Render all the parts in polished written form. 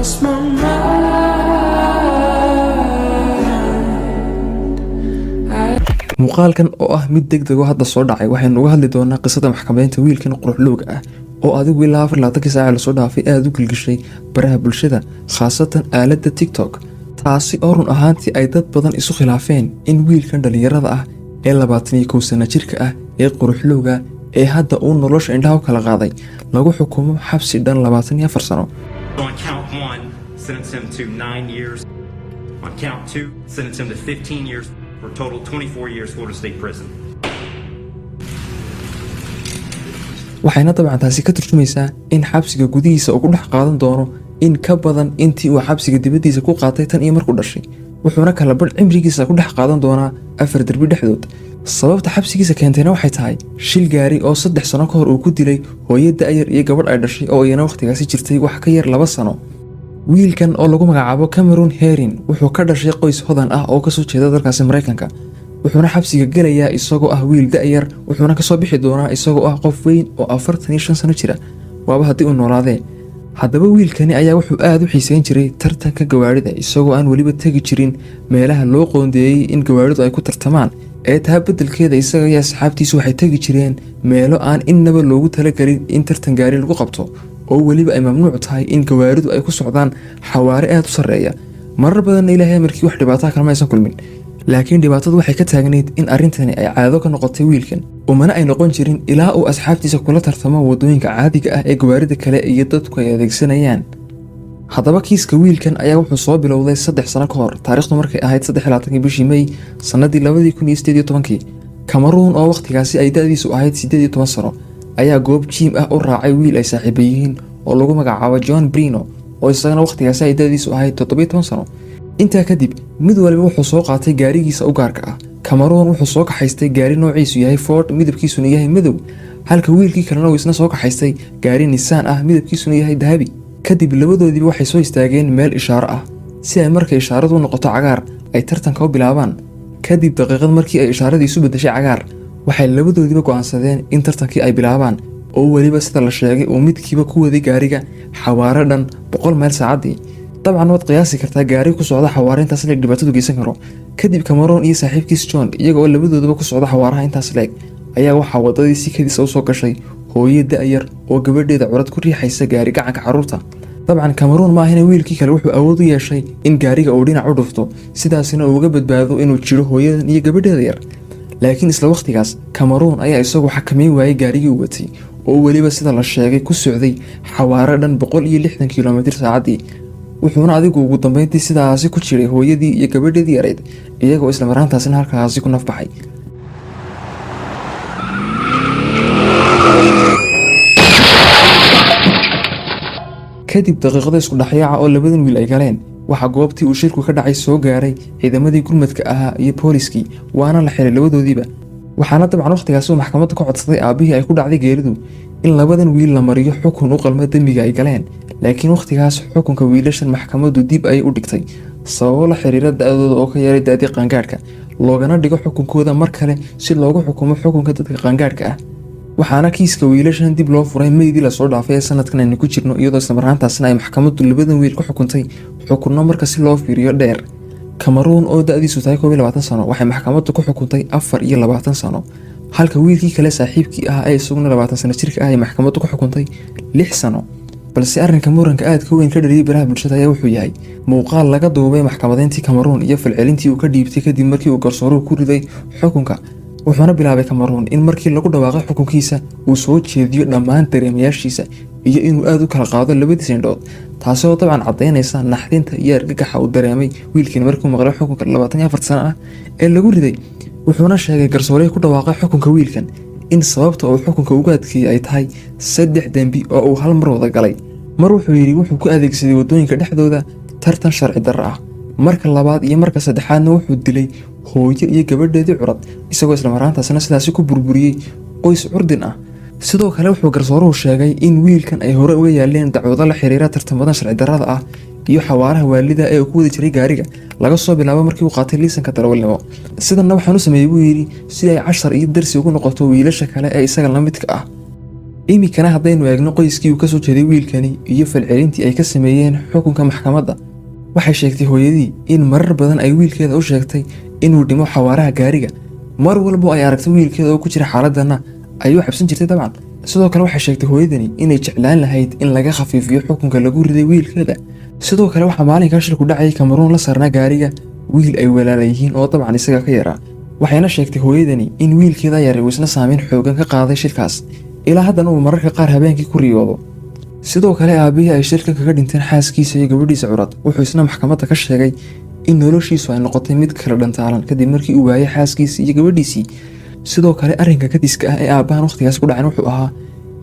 lost my mind. muuqaalkan oo ah mid degdeg oo hadda soo dhacay waxaynu uga hadli doonaa qisada maxkamadeynta wiilkan quruxlowga ah oo adigu ilaa 24 saac la soo dhaafay aad u gilgishay baraha bulshada khaasatan aaladda TikTok taasi oo run ahaantii ay dad badan isu khilaafeen in wiilkan dhalinyarada ah ee 21 sano jirka ah ee quruxlowga ee hadda uu nolosha indhaha kala qaaday lagu xukumo xabsi dhan 24 sano. On count 1, sentence him to 9 years. On count 2, sentence him to 15 years for a total 24 years Florida State Prison. waxayna dabcan taasi ka turjumaysaa in xabsiga gudihiisa uu ku dhex qaadan doono in ka badan intii uu xabsiga dibadiisa ku qaatay tan iyo markuu dhashay wuxuuna kala badh cimrigiisa ku dhex qaadan doonaa 4 darbi dhexdood. sababta xabsigiisa keentayna waxay tahay shil gaari oo 3 sano ka hor uu ku dilay hooyo da'yar iyo gabadh ay dhashay oo iyana waqtigaasi jirtay wax ka yar 2 sano. wiilkan oo lagu magacaabo Cameron Herring wuxuu ka dhashay qoys hodan ah oo ka soo jeeda dalkaasi Mareykanka wuxuuna xabsiga gelayaa isagoo ah wiil da'yar wuxuuna ka soo bixi doonaa isagoo ah qof weyn oo 45 sano jira waaba haddii uu noolaadee. haddaba wiilkani ayaa wuxuu aad u xiiseyn jiray tartanka gawaarida isagoo aan weliba tegi jirin meelaha loo qoondeeyey in gawaaridu ay ku tartamaan ee taa beddelkeeda isaga iyo asxaabtiisu waxay tegi jireen meelo aan innaba loogu talagelin in tartan gaari lagu qabto oo weliba ay mamnuuc tahay in gawaaridu ay ku socdaan xawaare aad u sarreeya. marar badanna ilaahay markii wax dhibaato kale ma aysan kulmin laakiin dhibaatadu waxay ka taagnayd in arrintani ay caado ka noqotay wiilkan umana ay noqon jirin ilaa uu asxaabtiisa kula tartamo wadooyinka caadiga ah ee gawaarida kale iyo dadku ay adeegsanayaan. haddaba kiiska wiilkan ayaa wuxuu soo bilowday 3 sano ka hor taariikhdu markay ahayd 23 bishii May sanadii 2018 Cameron oo waqtigaasi ay da'diisu ahayd 18 sano ayaa goob jiim ah u raacay wiil ay saaxiibo yihiin oo lagu magacaabo John Brino oo isagana waqtigaasi ay da'diisu ahayd 17 sano. intaa kadib mid waliba wuxuu soo qaatay gaarigiisa u gaarka ah. Cameron wuxuu soo kaxaystay gaari noociisu yahay Ford midabkiisuna yahay madow halka wiilkii kalena uu isna soo kaxaystay gaari Nissan ah midabkiisuna yahay dahabi. kadib labadoodiiba waxay soo istaageen meel ishaaro ah si ay markay ishaaradu u noqoto cagaar ay tartanka u bilaabaan. kadib daqiiqad markii ay ishaaradii isu bedeshay cagaar waxay labadoodiiba go'aansadeen in tartankii ay bilaabaan oo weliba sida la sheegay uu midkiiba ku waday gaariga xawaare dhan 100 mayl saacadii. dabcan waad qiyaasi kartaa gaari ku socda xawaare intaas leeg dhibaatadu geysan karo. kadib Cameron iyo saaxiibkiis John iyaga oo labadooduba ku socda xawaaraha intaas leeg ayaa waxaa wadadii si kadis u soo gashay hooyo da'yar oo gabadheeda curad ku riixaysa gaari gacanka carruurta. dabcan Cameron ma ahina wiilkii kale wuxuu awood u yeeshay in gaariga uu dhinac u dhufto sidaasina uu uga badbaado inuu jiro hooyadan iyo gabadheeda yar. laakiin isla waqtigaas Cameron ayaa isagu xakameyn waayay gaarigii uu watay oo weliba sida la sheegay ku socday xawaare dhan 160 kiiloomitir saacadii wuxuuna adigu ugu dambeyntii sidaasi ku jiray hooyadii iyo gabadheedii yareed iyagoo isla maraantaasina halkaasi ku nafbaxay. kadib daqiiqada isku dhaxyaaca oo labadan wiil ay galeen waxa goobtii uu shirku ka dhacay soo gaaray ciidamadii gurmadka ahaa iyo booliskii waana la xiray labadoodiiba. waxaana dabcan waqtigaasi uu maxkamadda ka codsaday aabihii ay ku dhacday geeridu in labadan wiil la mariyo xukun u qalma dembiga ay galeen laakiin waqtigaas xukunka wiilashan maxkamaddu dib ay u dhigtay sababo la xiriira da'dooda oo ka yaray da'dii qaangaadhka loogana dhigo xukunkooda mar kale si loogu xukumo xukunka dadka qaangaadhka ah. waxaana kiiska wiilashan dib loo furay Maydii la soo dhaafay sanadkan aynu ku jirno iyadoo isla maraantaasina ay maxkamaddu labadan wiil ku xukuntay xukunno marka si loo fiiriyo dheer. Cameron oo da'diisu tahay 22 sano waxay maxkamaddu ku xukuntay 24 sano halka wiilkii kale saaxiibkii ah ay isaguna 20 sano jirka ah ay maxkamaddu ku xukuntay 6 sano. balse arrinka muranka aad ka weyn ka dhaliyay baraha bulshada ayaa wuxuu yahay muuqaal laga duubay maxkamadeyntii Cameron iyo falcelintii uu ka dhiibtay kadib markii uu garsooruhu ku riday xukunka. wuxuuna bilaabay Cameron in markii lagu dhawaaqay xukunkiisa uu soo jeediyo dhammaan dareemayaashiisa iyo inuu aad u kala qaado labadiisa indhood taasoo dabcan cadeynaysa naxdinta iyo argagaxa uu dareemay wiilkii markuu maqlay xukunka 24 sano ah ee lagu riday. wuxuuna sheegay garsooruhu ku dhawaaqay xukunka wiilkan in sababta uu xukunka uga adkeeyay ay tahay 3 dambi oo uu hal mar wada galay. mar wuxuu yiri wuxuu ku adeegsaday wadooyinka dhexdooda tartan sharci darro ah marka labaad iyo marka saddexaadna wuxuu dilay hooyo iyo gabadheedii curad isagoo isla maraantaasna sidaasi ku burburiyay qoys curdin ah. sidoo kale wuxuu garsooruhu sheegay in wiilkan ay hore uga yaaleen dacwado la xiriira tartamada sharci darrada ah iyo xawaaraha waalida ee uu ku wadi jiray gaariga laga soo bilaabo markii uu qaatay liisanka darawalnimo. sidanna waxaan u sameeyay buu yiri si ay cashar iyo darsi ugu noqoto wiilasha kale ee isaga la midka ah. iminkana haddaynu eegno qoyskii uu ka soo jeeday wiilkani iyo falcelintii ay ka sameeyeen xukunka maxkamadda, waxay sheegtay hooyadii in marar badan ay wiilkeeda u sheegtay inuu dhimo xawaaraha gaariga. mar walbo ay aragto wiilkeeda oo ku jira xaaladana ayuu xabsan jirtay dabcan. sidoo kale waxay sheegtay hooyadani inay jeclaan lahayd in laga khafiifiyo xukunka lagu riday wiilkeeda. sidoo kale waxaa maalinkaa shilku dhacay Cameroon la saarnaa gaariga wiil ay walaala yihiin oo dabcan isaga ka yaraa. waxayna sheegtay hooyadani in wiilkeeda yar uu isna saameyn xoogan ka qaaday shilkaas, ilaa haddana uu mararka qaar habeenkii ku riyoodo. sidoo kale aabihii ay shilka kaga dhinteen xaaskiisa iyo gabadhiisa curad wuxuu isna maxkamadda ka sheegay in noloshiisu ay noqotay mid kala dhantaalan kadib markii uu waayay xaaskiisii iyo gabadhiisii. sidoo kale arrinka kadiska ah ee aabbahan waqtigaas ku dhacan wuxuu ahaa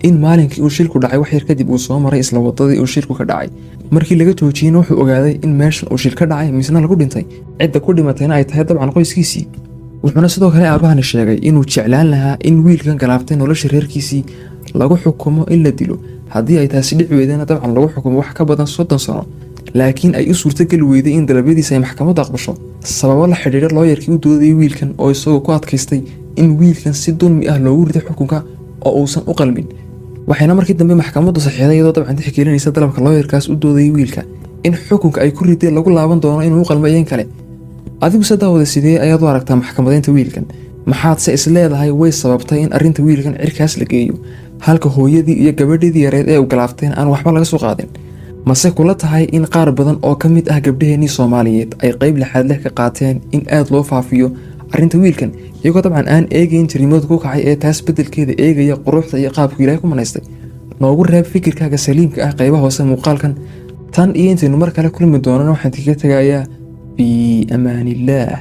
in maalinkii uu shilku dhacay wax yar kadib uu soo maray isla wadadii uu shilku ka dhacay. markii laga joojiyeyna wuxuu ogaaday in meeshan uu shil ka dhacay misna lagu dhintay, cidda ku dhimatayna ay tahay dabcan qoyskiisii. wuxuuna sidoo kale aabahani sheegay inuu jeclaan lahaa in wiilkan galaaftay nolosha reerkiisii lagu xukumo in la dilo, haddii ay taasi dhici weydana dabcan lagu xukumo wax ka badan 30 sano. laakiin ay u suurtageli weyday in dalabyadiisa ay maxkamaddu aqbasho sababo la xidhiidha looyarkii u doodayay wiilkan oo isagoo ku adkaystay in wiilkan si dulmi ah loogu riday xukunka oo uusan u qalmin. waxayna markii dambe maxkamaddu saxiixday iyadoo dabcan tixgelinaysa dalabka looyarkaas u doodayay wiilka in xukunka ay ku riday lagu laaban doono inuu u qalmo iyan kale. adigu se daawada sidee ayaad u aragtaa maxkamadeynta wiilkan? maxaadse is leedahay way sababtay in arrinta wiilkan cirkaas la geeyo halka hooyadii iyo gabadhidii yareed ee u galaafteen aan waxba laga soo qaadin? mase kula tahay in qaar badan oo ka mid ah gabdhaheenii Soomaaliyeed ay qayb lixaad leh ka qaateen in aad loo faafiyo arrinta wiilkan, iyagoo dabcan aan eegayn jariimada ku kacay ee taas beddelkeeda eegaya quruxda iyo qaabka Ilaahay ku manaystay? noogu reeb fikirkaaga saliimka ah qaybaha hoose muuqaalkan. tan iyo intaynu mar kale kulmi doonana waxaan kaga tagayaa bi amaanillah.